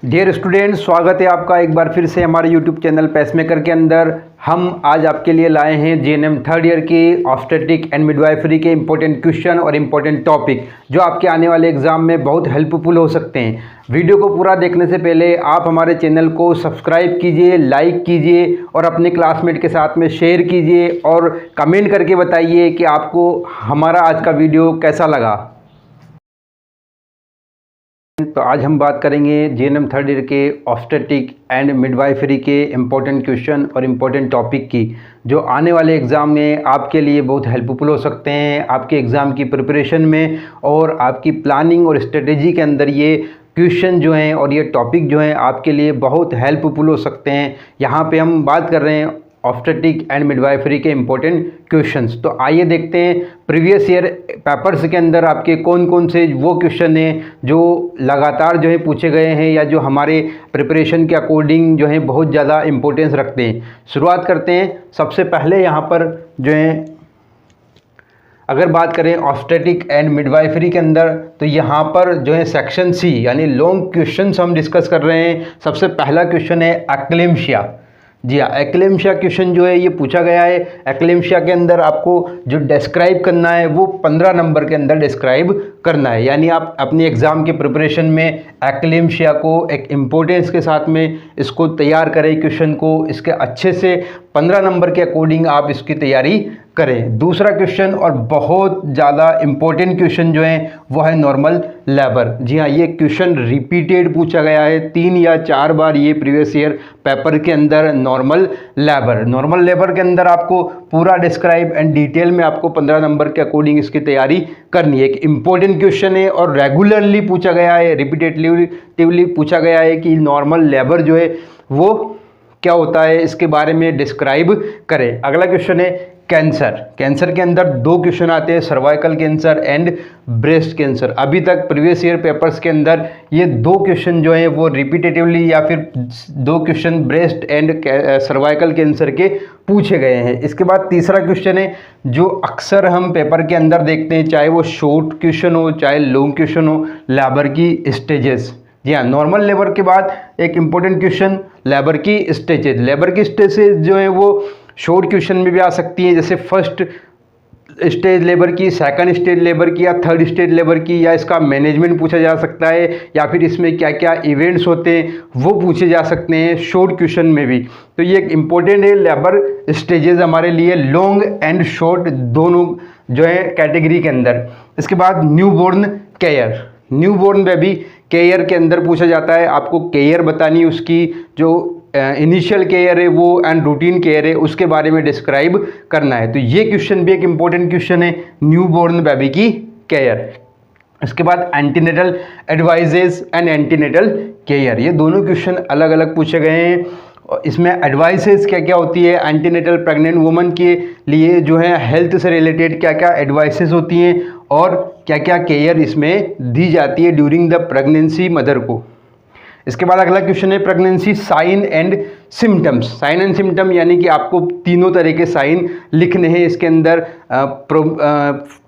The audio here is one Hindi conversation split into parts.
डियर स्टूडेंट, स्वागत है आपका एक बार फिर से हमारे यूट्यूब चैनल पेसमेकर के अंदर। हम आज आपके लिए लाए हैं जीएनएम थर्ड ईयर की ऑब्स्टेट्रिक एंड मिडवाइफरी के इंपॉर्टेंट क्वेश्चन और इम्पोर्टेंट टॉपिक जो आपके आने वाले एग्जाम में बहुत हेल्पफुल हो सकते हैं। वीडियो को पूरा देखने से पहले आप हमारे चैनल को सब्सक्राइब कीजिए, लाइक कीजिए और अपने क्लासमेट के साथ में शेयर कीजिए और कमेंट करके बताइए कि आपको हमारा आज का वीडियो कैसा लगा। तो आज हम बात करेंगे जीएनएम थर्ड ईयर के ऑब्स्टेट्रिक एंड मिडवाइफरी के इम्पोर्टेंट क्वेश्चन और इम्पोर्टेंट टॉपिक की जो आने वाले एग्ज़ाम में आपके लिए बहुत हेल्पफुल हो सकते हैं, आपके एग्ज़ाम की प्रिपरेशन में और आपकी प्लानिंग और स्ट्रेटेजी के अंदर ये क्वेश्चन जो हैं और ये टॉपिक जो हैं आपके लिए बहुत हेल्पफुल हो सकते हैं। यहाँ पे हम बात कर रहे हैं ऑब्स्टेट्रिक एंड मिडवाइफरी के इम्पोर्टेंट क्वेश्चंस। तो आइए देखते हैं प्रीवियस ईयर पेपर्स के अंदर आपके कौन कौन से वो क्वेश्चन हैं जो लगातार जो है पूछे गए हैं या जो हमारे प्रिपरेशन के अकॉर्डिंग जो है बहुत ज़्यादा इम्पोर्टेंस रखते हैं। शुरुआत करते हैं। सबसे पहले यहाँ पर जो है अगर बात करें ऑब्स्टेट्रिक एंड मिडवाइफरी के अंदर तो यहाँ पर जो है सेक्शन सी यानी लॉन्ग क्वेश्चंस हम डिस्कस कर रहे हैं। सबसे पहला क्वेश्चन है एक्लेम्शिया। जी हाँ, एक्लेम्शिया क्वेश्चन जो है ये पूछा गया है। एक्लेम्शिया के अंदर आपको जो डिस्क्राइब करना है वो 15 नंबर के अंदर डिस्क्राइब करना है। यानी आप अपनी एग्ज़ाम के प्रिपरेशन में एक्लेम्शिया को एक इम्पोर्टेंस के साथ में इसको तैयार करें, क्वेश्चन को इसके अच्छे से 15 नंबर के अकॉर्डिंग आप इसकी तैयारी करें। दूसरा क्वेश्चन और बहुत ज़्यादा इम्पोर्टेंट क्वेश्चन जो है वो है नॉर्मल लेबर। जी हाँ, ये क्वेश्चन रिपीटेड पूछा गया है 3 या 4 बार ये प्रीवियस ईयर पेपर के अंदर। नॉर्मल लेबर के अंदर आपको पूरा डिस्क्राइब एंड डिटेल में आपको 15 नंबर के अकॉर्डिंग इसकी तैयारी करनी है। एक इम्पोर्टेंट क्वेश्चन है और रेगुलरली पूछा गया है, रिपीटेटिवली पूछा गया है कि नॉर्मल लेबर जो है वो क्या होता है, इसके बारे में डिस्क्राइब करें। अगला क्वेश्चन है कैंसर के अंदर 2 क्वेश्चन आते हैं, cervical cancer and breast cancer. अभी तक प्रीवियस ईयर पेपर्स के अंदर ये 2 क्वेश्चन जो हैं वो रिपीटेटिवली या फिर 2 question breast and cervical cancer के पूछे गए हैं। इसके बाद तीसरा क्वेश्चन है जो अक्सर हम पेपर के अंदर देखते हैं, चाहे वो शॉर्ट क्वेश्चन हो चाहे लॉन्ग क्वेश्चन हो, लेबर की स्टेजेस। जी हाँ, नॉर्मल लेबर के बाद एक इम्पोर्टेंट क्वेश्चन लेबर की स्टेजेस। लेबर की स्टेजेस जो है वो शॉर्ट क्वेश्चन में भी आ सकती है, जैसे फर्स्ट स्टेज लेबर की, सेकंड स्टेज लेबर की या थर्ड स्टेज लेबर की, या इसका मैनेजमेंट पूछा जा सकता है या फिर इसमें क्या क्या इवेंट्स होते हैं वो पूछे जा सकते हैं शॉर्ट क्वेश्चन में भी। तो ये एक इम्पोर्टेंट है लेबर स्टेजेस हमारे लिए लॉन्ग एंड शॉर्ट दोनों जो है कैटेगरी के अंदर। इसके बाद न्यूबॉर्न बेबी केयर के अंदर पूछा जाता है। आपको केयर बतानी है, उसकी जो इनिशियल केयर है वो एंड रूटीन केयर है उसके बारे में डिस्क्राइब करना है। तो ये क्वेश्चन भी एक इम्पोर्टेंट क्वेश्चन है, न्यूबॉर्न बेबी की केयर। इसके बाद antenatal advises and antenatal care, ये दोनों क्वेश्चन अलग अलग पूछे गए हैं। और इसमें एडवाइसेस क्या क्या होती है, एंटीनेटल प्रेग्नेंट वुमन के लिए जो है हेल्थ से रिलेटेड क्या क्या एडवाइसेस होती हैं और क्या क्या केयर इसमें दी जाती है ड्यूरिंग द प्रेगनेंसी मदर को। इसके बाद अगला क्वेश्चन है pregnancy sign and symptoms. Sign and symptom यानी कि आपको तीनों तरह के साइन लिखने हैं इसके अंदर।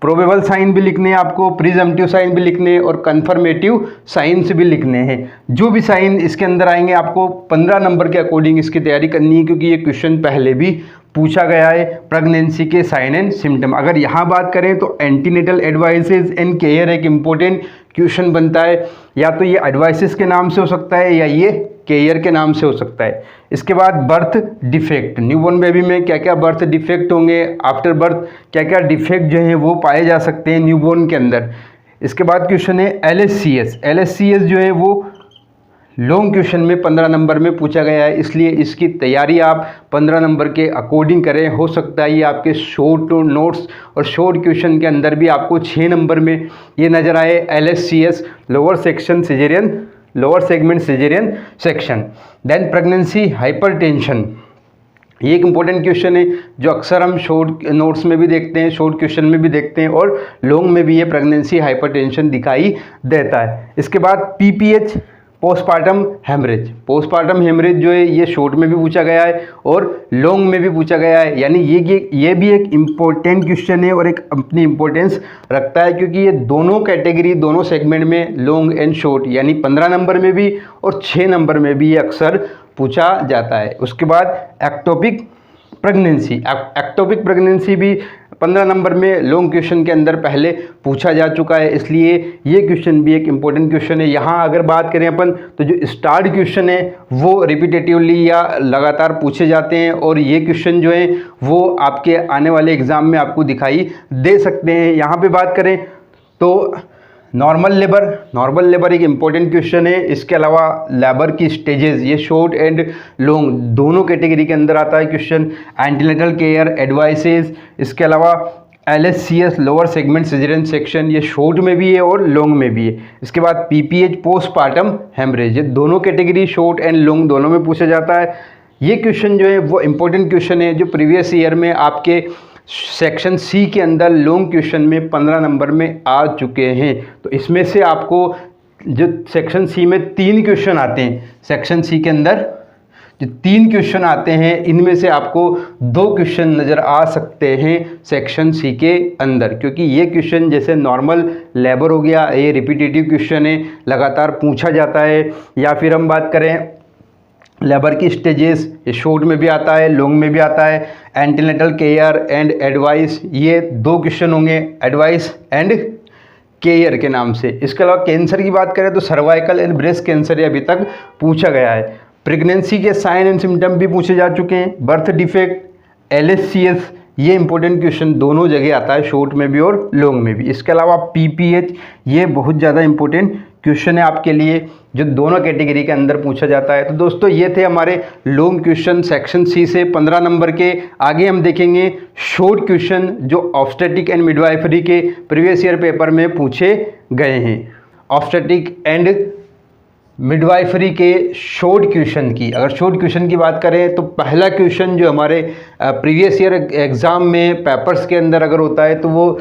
प्रोबेबल साइन भी लिखने हैं आपको, प्रिजम्पटिव साइन भी लिखने हैं और कन्फर्मेटिव साइंस भी लिखने हैं। जो भी साइन इसके अंदर आएंगे आपको 15 नंबर के अकॉर्डिंग इसकी तैयारी करनी है, क्योंकि ये क्वेश्चन पहले भी पूछा गया है प्रेगनेंसी के साइन एंड सिम्टम। अगर यहाँ बात करें तो एंटीनेटल एडवाइसेस एंड केयर एक इम्पोर्टेंट क्वेश्चन बनता है, या तो ये एडवाइसेस के नाम से हो सकता है या ये केयर के नाम से हो सकता है। इसके बाद बर्थ डिफेक्ट, न्यूबॉर्न बेबी में क्या क्या बर्थ डिफेक्ट होंगे, आफ्टर बर्थ क्या क्या डिफेक्ट जो हैं वो पाए जा सकते हैं न्यूबॉर्न के अंदर। इसके बाद क्वेश्चन है LSCS जो है वो लॉन्ग क्वेश्चन में 15 नंबर में पूछा गया है, इसलिए इसकी तैयारी आप 15 नंबर के अकॉर्डिंग करें। हो सकता है ये आपके शॉर्ट नोट्स और शॉर्ट क्वेश्चन के अंदर भी आपको 6 नंबर में ये नज़र आए, LSCS lower segment caesarean section. Then pregnancy hypertension, ये एक इम्पोर्टेंट क्वेश्चन है जो अक्सर हम शॉर्ट नोट्स में भी देखते हैं, शॉर्ट क्वेश्चन में भी देखते हैं और लॉन्ग में भी ये प्रेगनेंसी हाइपरटेंशन दिखाई देता है। इसके बाद पोस्टपार्टम हेमरेज। पोस्टपार्टम हेमरेज जो है ये शॉर्ट में भी पूछा गया है और लॉन्ग में भी पूछा गया है, यानी ये भी एक इम्पोर्टेंट क्वेश्चन है और एक अपनी इम्पोर्टेंस रखता है, क्योंकि ये दोनों कैटेगरी, दोनों सेगमेंट में लॉन्ग एंड शॉर्ट, यानी 15 नंबर में भी और 6 नंबर में भी ये अक्सर पूछा जाता है। उसके बाद एक्टोपिक प्रेगनेंसी। एक्टोपिक प्रेगनेंसी भी 15 नंबर में लॉन्ग क्वेश्चन के अंदर पहले पूछा जा चुका है, इसलिए ये क्वेश्चन भी एक इम्पोर्टेंट क्वेश्चन है। यहाँ अगर बात करें अपन तो जो स्टार्ट क्वेश्चन है वो रिपीटेटिवली या लगातार पूछे जाते हैं और ये क्वेश्चन जो है वो आपके आने वाले एग्ज़ाम में आपको दिखाई दे सकते हैं। यहाँ पे बात करें तो नॉर्मल लेबर एक इम्पोर्टेंट क्वेश्चन है। इसके अलावा लेबर की स्टेजेस, ये शॉर्ट एंड लॉन्ग दोनों कैटेगरी के अंदर आता है क्वेश्चन। एंटीनेटल केयर एडवाइसेस, इसके अलावा LSCS lower segment caesarean section, ये शॉर्ट में भी है और लॉन्ग में भी है। इसके बाद PPH पोस्टपार्टम हेमरेज, ये दोनों कैटेगरी शॉर्ट एंड लॉन्ग दोनों में पूछा जाता है। ये क्वेश्चन जो है वो इम्पोर्टेंट क्वेश्चन है जो प्रीवियस ईयर में आपके सेक्शन सी के अंदर लॉन्ग क्वेश्चन में 15 नंबर में आ चुके हैं। तो इसमें से आपको जो सेक्शन सी में 3 क्वेश्चन आते हैं, सेक्शन सी के अंदर जो 3 क्वेश्चन आते हैं इनमें से आपको 2 क्वेश्चन नज़र आ सकते हैं सेक्शन सी के अंदर, क्योंकि ये क्वेश्चन जैसे नॉर्मल लेबर हो गया, ये रिपीटेटिव क्वेश्चन है, लगातार पूछा जाता है। या फिर हम बात करें लेबर की स्टेजेस, ये शॉर्ट में भी आता है लॉन्ग में भी आता है। एंटीनेटल केयर एंड एडवाइस, ये 2 क्वेश्चन होंगे एडवाइस एंड केयर के नाम से। इसके अलावा कैंसर की बात करें तो सर्वाइकल एंड ब्रेस्ट कैंसर ये अभी तक पूछा गया है। प्रेगनेंसी के साइन एंड सिम्टम भी पूछे जा चुके हैं। बर्थ डिफेक्ट, LSCS, ये इंपॉर्टेंट क्वेश्चन दोनों जगह आता है, शॉर्ट में भी और लॉन्ग में भी। इसके अलावा PPH, ये बहुत ज़्यादा इंपॉर्टेंट क्वेश्चन है आपके लिए जो दोनों कैटेगरी के अंदर पूछा जाता है। तो दोस्तों ये थे हमारे लॉन्ग क्वेश्चन सेक्शन सी से 15 नंबर के। आगे हम देखेंगे शॉर्ट क्वेश्चन जो ऑब्स्टेट्रिक एंड मिडवाइफरी के प्रीवियस ईयर पेपर में पूछे गए हैं। ऑब्स्टेट्रिक एंड मिडवाइफरी के शॉर्ट क्वेश्चन की, अगर शॉर्ट क्वेश्चन की बात करें तो पहला क्वेश्चन जो हमारे प्रीवियस ईयर एग्ज़ाम में पेपर्स के अंदर अगर होता है तो वो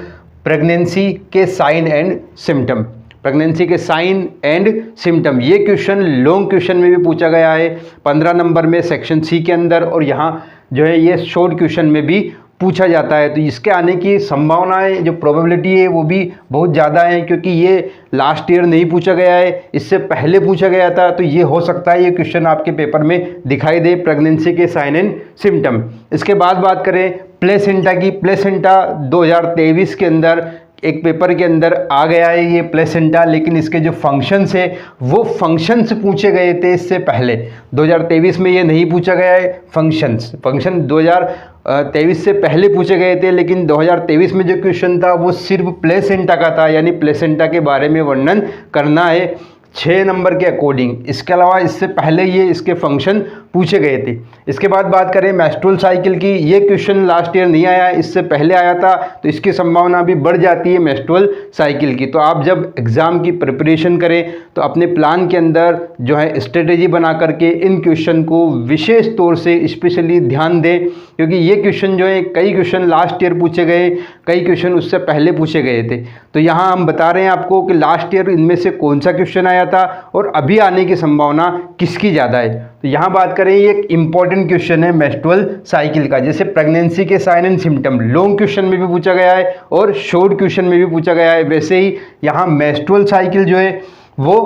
प्रेगनेंसी के साइन एंड सिम्टम, प्रेगनेंसी के साइन एंड सिम्टम, ये क्वेश्चन लॉन्ग क्वेश्चन में भी पूछा गया है 15 नंबर में सेक्शन सी के अंदर, और यहाँ जो है ये शॉर्ट क्वेश्चन में भी पूछा जाता है। तो इसके आने की संभावनाएं, जो प्रोबेबिलिटी है वो भी बहुत ज़्यादा है, क्योंकि ये लास्ट ईयर नहीं पूछा गया है, इससे पहले पूछा गया था। तो ये हो सकता है ये क्वेश्चन आपके पेपर में दिखाई दे, प्रेगनेंसी के साइन एंड सिम्टम। इसके बाद बात करें प्लेसेंटा की। प्लेसेंटा 2023 के अंदर एक पेपर के अंदर आ गया है ये प्लेसेंटा, लेकिन इसके जो फंक्शंस है वो फंक्शंस पूछे गए थे इससे पहले। 2023 में ये नहीं पूछा गया है फंक्शन 2023 से पहले पूछे गए थे, लेकिन 2023 में जो क्वेश्चन था वो सिर्फ प्लेसेंटा का था, यानी प्लेसेंटा के बारे में वर्णन करना है 6 नंबर के अकॉर्डिंग। इसके अलावा इससे पहले ये इसके फंक्शन पूछे गए थे। इसके बाद बात करें मेंस्ट्रुअल साइकिल की, ये क्वेश्चन लास्ट ईयर नहीं आया, इससे पहले आया था, तो इसकी संभावना भी बढ़ जाती है मेंस्ट्रुअल साइकिल की। तो आप जब एग्ज़ाम की प्रिपरेशन करें तो अपने प्लान के अंदर जो है स्ट्रेटेजी बना करके इन क्वेश्चन को विशेष तौर से स्पेशली ध्यान दें, क्योंकि ये क्वेश्चन जो है कई क्वेश्चन लास्ट ईयर पूछे गए, कई क्वेश्चन उससे पहले पूछे गए थे। तो यहाँ हम बता रहे हैं आपको कि लास्ट ईयर इनमें से कौन सा क्वेश्चन आया था और अभी आने की संभावना किसकी ज़्यादा है। तो यहाँ बात करें, ये एक इंपॉर्टेंट क्वेश्चन है मेंस्ट्रुअल साइकिल का। जैसे प्रेगनेंसी के sign and symptom long question में भी पूछा गया है और शॉर्ट क्वेश्चन में भी पूछा गया है, वैसे ही यहाँ मेंस्ट्रुअल साइकिल जो है वो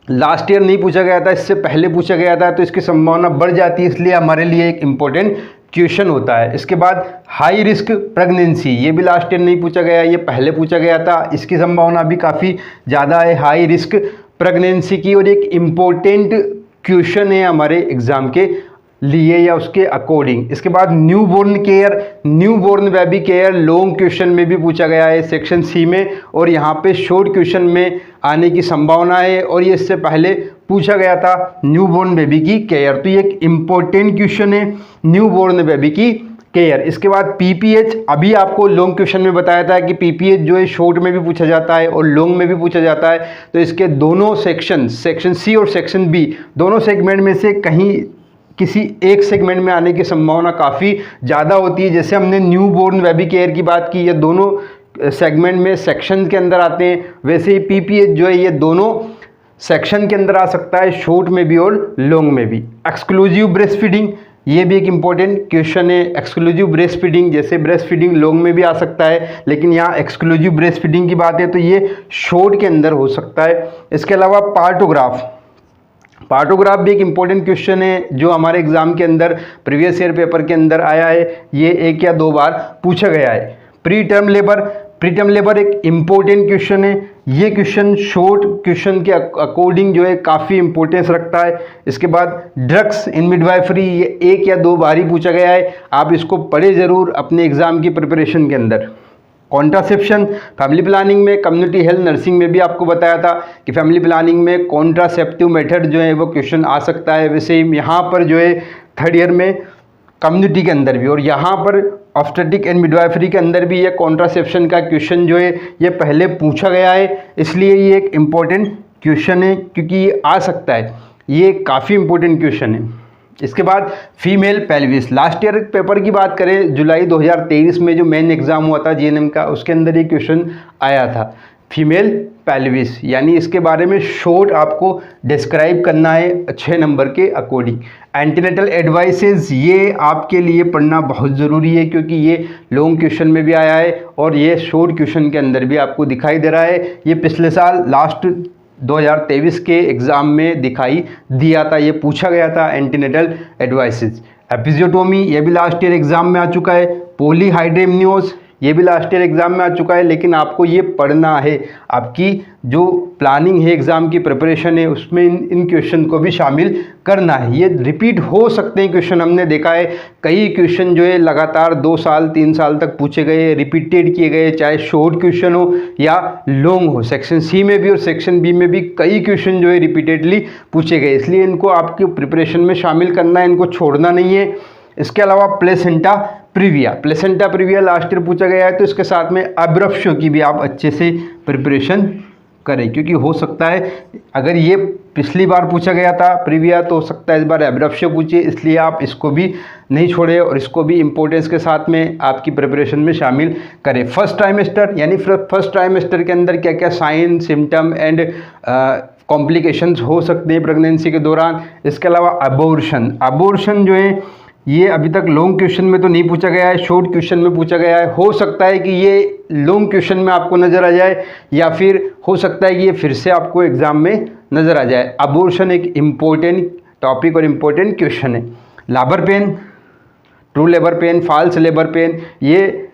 लास्ट ईयर नहीं पूछा गया था, इससे पहले पूछा गया था, तो इसकी संभावना बढ़ जाती है, इसलिए हमारे लिए एक इम्पोर्टेंट क्वेश्चन होता है। इसके बाद हाई रिस्क प्रेगनेंसी, ये भी लास्ट ईयर नहीं पूछा गया, ये पहले पूछा गया था, इसकी संभावना भी काफ़ी ज़्यादा है हाई रिस्क प्रेगनेंसी की, और एक इम्पोर्टेंट क्वेश्चन है हमारे एग्ज़ाम के लिए या उसके अकॉर्डिंग। इसके बाद newborn care, newborn baby care long question में भी पूछा गया है सेक्शन सी में, और यहाँ पे शॉर्ट क्वेश्चन में आने की संभावना है, और ये इससे पहले पूछा गया था न्यूबॉर्न बेबी की केयर। तो ये एक इम्पोर्टेंट क्वेश्चन है न्यूबॉर्न बेबी की केयर। इसके बाद PPH, अभी आपको लॉन्ग क्वेश्चन में बताया था कि PPH जो है शॉर्ट में भी पूछा जाता है और लॉन्ग में भी पूछा जाता है। तो इसके दोनों सेक्शन सी और सेक्शन बी, दोनों सेगमेंट में से कहीं किसी एक सेगमेंट में आने की संभावना काफ़ी ज़्यादा होती है। जैसे हमने न्यूबॉर्न बेबी केयर की बात की, ये दोनों सेगमेंट में सेक्शन के अंदर आते हैं, वैसे ही PPH जो है ये दोनों सेक्शन के अंदर आ सकता है, शॉर्ट में भी और लॉन्ग में भी। एक्सक्लूसिव ब्रेस्ट फीडिंग, ये भी एक इम्पॉर्टेंट क्वेश्चन है। एक्सक्लूसिव ब्रेस्ट फीडिंग, जैसे ब्रेस्ट फीडिंग लॉन्ग में भी आ सकता है, लेकिन यहाँ एक्सक्लूसिव ब्रेस्ट फीडिंग की बात है तो ये शॉर्ट के अंदर हो सकता है। इसके अलावा पार्टोग्राफ भी एक इम्पॉर्टेंट क्वेश्चन है जो हमारे एग्जाम के अंदर प्रीवियस ईयर पेपर के अंदर आया है। ये 1 या 2 बार पूछा गया है। प्री टर्म लेबर एक इम्पोर्टेंट क्वेश्चन है। ये क्वेश्चन शॉर्ट क्वेश्चन के अकॉर्डिंग जो है काफ़ी इंपॉर्टेंस रखता है। इसके बाद ड्रग्स इन मिडवाइफरी, ये 1 या 2 बार ही पूछा गया है, आप इसको पढ़े ज़रूर अपने एग्ज़ाम की प्रिपरेशन के अंदर। कॉन्ट्रासेप्शन, फैमिली प्लानिंग में, कम्युनिटी हेल्थ नर्सिंग में भी आपको बताया था कि फैमिली प्लानिंग में कॉन्ट्रासेप्टिव मेथड जो है वो क्वेश्चन आ सकता है। वैसे ही यहाँ पर जो है 3rd ईयर में कम्युनिटी के अंदर भी, और यहाँ पर ऑब्स्टेट्रिक एंड मिडवाइफरी के अंदर भी ये कॉन्ट्रासेप्शन का क्वेश्चन जो है ये पहले पूछा गया है, इसलिए ये एक इम्पॉर्टेंट क्वेश्चन है क्योंकि ये आ सकता है, ये काफ़ी इम्पोर्टेंट क्वेश्चन है। इसके बाद female pelvis, last year paper की बात करें जुलाई 2023 में जो मेन एग्ज़ाम हुआ था जीएनएम का, उसके अंदर ये क्वेश्चन आया था फीमेल पेल्विस, यानी इसके बारे में शॉर्ट आपको डिस्क्राइब करना है 6 नंबर के अकॉर्डिंग। एंटीनेटल एडवाइसेस, ये आपके लिए पढ़ना बहुत ज़रूरी है क्योंकि ये लॉन्ग क्वेश्चन में भी आया है और ये शॉर्ट क्वेश्चन के अंदर भी आपको दिखाई दे रहा है। ये पिछले साल लास्ट 2023 के एग्ज़ाम में दिखाई दिया था, ये पूछा गया था एंटीनेटल एडवाइसेस। एपिजियोटोमी, ये भी लास्ट ईयर एग्ज़ाम में आ चुका है। पॉलीहाइड्रेमनियोस, ये भी लास्ट ईयर एग्ज़ाम में आ चुका है, लेकिन आपको ये पढ़ना है। आपकी जो प्लानिंग है, एग्ज़ाम की प्रिपरेशन है, उसमें इन क्वेश्चन को भी शामिल करना है। ये रिपीट हो सकते हैं क्वेश्चन, हमने देखा है कई क्वेश्चन जो है लगातार 2 साल 3 साल तक पूछे गए, रिपीटेड किए गए, चाहे शॉर्ट क्वेश्चन हो या लॉन्ग हो। सेक्शन सी में भी और सेक्शन बी में भी कई क्वेश्चन जो है रिपीटेडली पूछे गए, इसलिए इनको आपके प्रिपरेशन में शामिल करना है, इनको छोड़ना नहीं है। इसके अलावा प्लेसेंटा प्रीविया लास्ट ईयर पूछा गया है, तो इसके साथ में अब्रप्शो की भी आप अच्छे से प्रिपरेशन करें, क्योंकि हो सकता है अगर ये पिछली बार पूछा गया था प्रीविया, तो हो सकता है इस बार अब्रप्शो पूछे, इसलिए आप इसको भी नहीं छोड़े और इसको भी इम्पोर्टेंस के साथ में आपकी प्रिपरेशन में शामिल करें। फर्स्ट ट्राइमेस्टर, यानी फर्स्ट ट्राइमेस्टर के अंदर क्या क्या साइन, सिम्टम एंड कॉम्प्लिकेशंस हो सकते हैं प्रेगनेंसी के दौरान। इसके अलावा अबॉर्शन जो है ये अभी तक लॉन्ग क्वेश्चन में तो नहीं पूछा गया है, शॉर्ट क्वेश्चन में पूछा गया है। हो सकता है कि ये लॉन्ग क्वेश्चन में आपको नज़र आ जाए, या फिर हो सकता है कि ये फिर से आपको एग्ज़ाम में नज़र आ जाए। अबॉर्शन एक इम्पोर्टेंट टॉपिक और इम्पोर्टेंट क्वेश्चन है। Labour pain, true labour pain, false labour pain, ये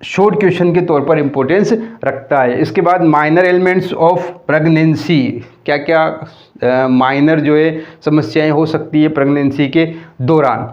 शॉर्ट क्वेश्चन के तौर पर इम्पोर्टेंस रखता है। इसके बाद माइनर एलिमेंट्स ऑफ प्रेगनेंसी, क्या क्या माइनर जो है समस्याएं हो सकती है प्रेगनेंसी के दौरान।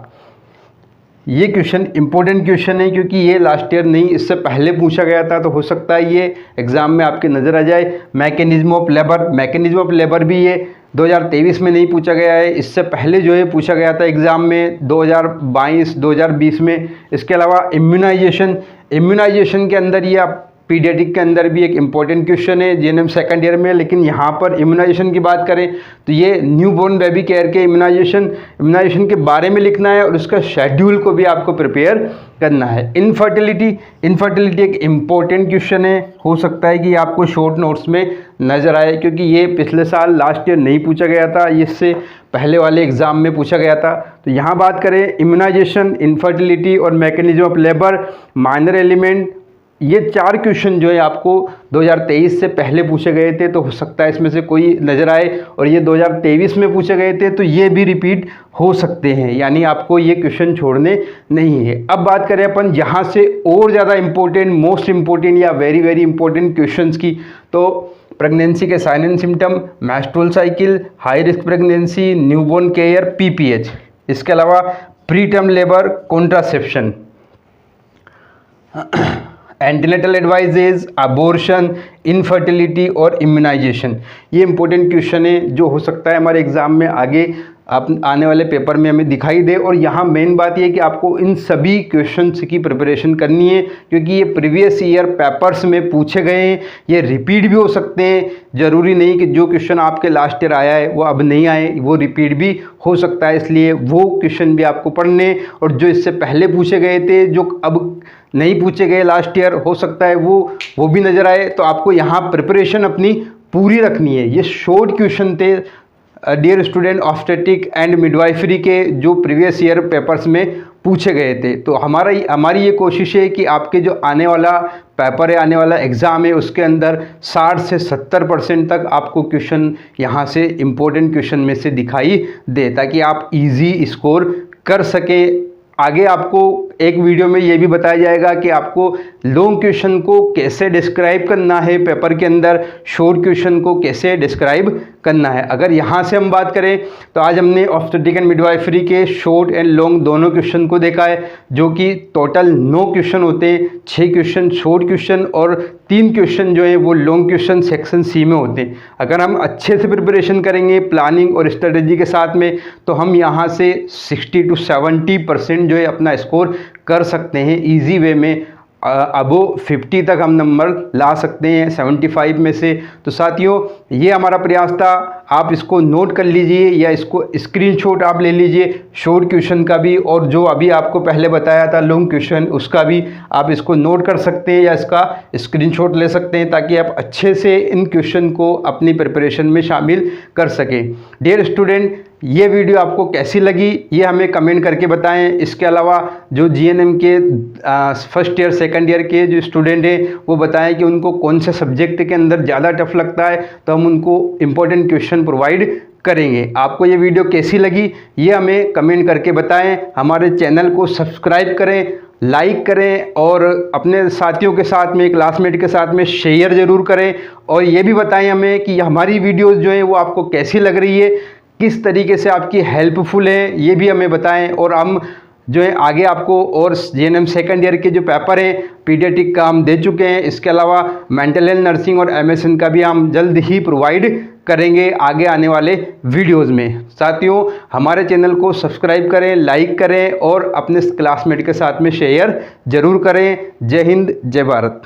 ये क्वेश्चन इम्पोर्टेंट क्वेश्चन है क्योंकि ये लास्ट ईयर नहीं, इससे पहले पूछा गया था, तो हो सकता है ये एग्ज़ाम में आपके नज़र आ जाए। मैकेनिज्म ऑफ लेबर भी ये 2023 में नहीं पूछा गया है, इससे पहले जो है पूछा गया था एग्ज़ाम में 2022-2020 में। इसके अलावा इम्यूनाइजेशन के अंदर ये आप पीडियाट्रिक के अंदर भी एक इम्पॉर्टेंट क्वेश्चन है जीएनएम 2nd ईयर में, लेकिन यहाँ पर इम्यूनाइजेशन की बात करें तो ये न्यूबॉर्न बेबी केयर के इम्यूनाइजेशन के बारे में लिखना है और उसका शेड्यूल को भी आपको प्रिपेयर करना है। इनफर्टिलिटी एक इम्पॉर्टेंट क्वेश्चन है, हो सकता है कि आपको शॉर्ट नोट्स में नज़र आए क्योंकि ये पिछले साल लास्ट ईयर नहीं पूछा गया था, इससे पहले वाले एग्ज़ाम में पूछा गया था। तो यहाँ बात करें इम्यूनाइजेशन, इनफर्टिलिटी और mechanism of labour, minor element, ये 4 क्वेश्चन जो है आपको 2023 से पहले पूछे गए थे, तो हो सकता है इसमें से कोई नज़र आए, और ये 2023 में पूछे गए थे तो ये भी रिपीट हो सकते हैं, यानी आपको ये क्वेश्चन छोड़ने नहीं है। अब बात करें अपन यहाँ से और ज़्यादा इम्पोर्टेंट, मोस्ट इम्पोर्टेंट या वेरी वेरी इंपॉर्टेंट क्वेश्चंस की, तो प्रेगनेंसी के sign and symptom, menstrual cycle, high risk pregnancy, newborn care, PPH, इसके अलावा pre term labour, contraception, antenatal advices, abortion, infertility और इम्यूनाइजेशन। ये इंपॉर्टेंट क्वेश्चन है जो हो सकता है हमारे एग्जाम में आगे आप आने वाले पेपर में हमें दिखाई दे, और यहाँ मेन बात ये है कि आपको इन सभी क्वेश्चंस की प्रिपरेशन करनी है क्योंकि ये प्रीवियस ईयर पेपर्स में पूछे गए हैं, ये रिपीट भी हो सकते हैं। ज़रूरी नहीं कि जो क्वेश्चन आपके लास्ट ईयर आया है वो अब नहीं आए, वो रिपीट भी हो सकता है, इसलिए वो क्वेश्चन भी आपको पढ़ने, और जो इससे पहले पूछे गए थे जो अब नहीं पूछे गए लास्ट ईयर, हो सकता है वो भी नज़र आए, तो आपको यहाँ प्रिपरेशन अपनी पूरी रखनी है। ये शॉर्ट क्वेश्चन थे dear student obstetric and midwifery के, जो प्रीवियस ईयर पेपर्स में पूछे गए थे। तो हमारी ये कोशिश है कि आपके जो आने वाला पेपर है, आने वाला एग्ज़ाम है, उसके अंदर 60 से 70% तक आपको क्वेश्चन यहाँ से इम्पोर्टेंट क्वेश्चन में से दिखाई दे, ताकि आप इजी स्कोर कर सकें। आगे आपको एक वीडियो में ये भी बताया जाएगा कि आपको लॉन्ग क्वेश्चन को कैसे डिस्क्राइब करना है पेपर के अंदर, शॉर्ट क्वेश्चन को कैसे डिस्क्राइब करना है। अगर यहाँ से हम बात करें तो आज हमने ऑब्स्टेट्रिक एंड मिडवाइफरी के शॉर्ट एंड लॉन्ग दोनों क्वेश्चन को देखा है, जो कि टोटल 9 क्वेश्चन होते हैं। 6 क्वेश्चन शॉर्ट क्वेश्चन और 3 क्वेश्चन जो है वो लॉन्ग क्वेश्चन सेक्शन सी में होते हैं। अगर हम अच्छे से प्रिपरेशन करेंगे प्लानिंग और स्ट्रेटजी के साथ में, तो हम यहाँ से 60 to 70% जो है अपना स्कोर कर सकते हैं ईजी वे में। अबो 50 तक हम नंबर ला सकते हैं 75 में से। तो साथियों, ये हमारा प्रयास था। आप इसको नोट कर लीजिए या इसको स्क्रीनशॉट आप ले लीजिए, शॉर्ट क्वेश्चन का भी और जो अभी आपको पहले बताया था लॉन्ग क्वेश्चन उसका भी आप इसको नोट कर सकते हैं या इसका स्क्रीनशॉट ले सकते हैं, ताकि आप अच्छे से इन क्वेश्चन को अपनी प्रिपरेशन में शामिल कर सकें। डियर स्टूडेंट, ये वीडियो आपको कैसी लगी ये हमें कमेंट करके बताएं। इसके अलावा जो जीएनएम के फर्स्ट ईयर सेकंड ईयर के जो स्टूडेंट हैं वो बताएं कि उनको कौन से सब्जेक्ट के अंदर ज़्यादा टफ लगता है, तो हम उनको इम्पोर्टेंट क्वेश्चन प्रोवाइड करेंगे। आपको ये वीडियो कैसी लगी ये हमें कमेंट करके बताएं। हमारे चैनल को सब्सक्राइब करें, लाइक करें और अपने साथियों के साथ में, क्लासमेट के साथ में शेयर ज़रूर करें। और ये भी बताएं हमें कि हमारी वीडियोज़ जो हैं वो आपको कैसी लग रही है, किस तरीके से आपकी हेल्पफुल है, ये भी हमें बताएं। और हम जो है आगे आपको और जीएनएम सेकंड ईयर के जो पेपर हैं पीडियाट्रिक का हम दे चुके हैं, इसके अलावा मेंटल हेल्थ नर्सिंग और एमएसएन का भी हम जल्द ही प्रोवाइड करेंगे आगे आने वाले वीडियोस में। साथियों, हमारे चैनल को सब्सक्राइब करें, लाइक करें और अपने क्लासमेट के साथ में शेयर ज़रूर करें। जय हिंद, जय भारत।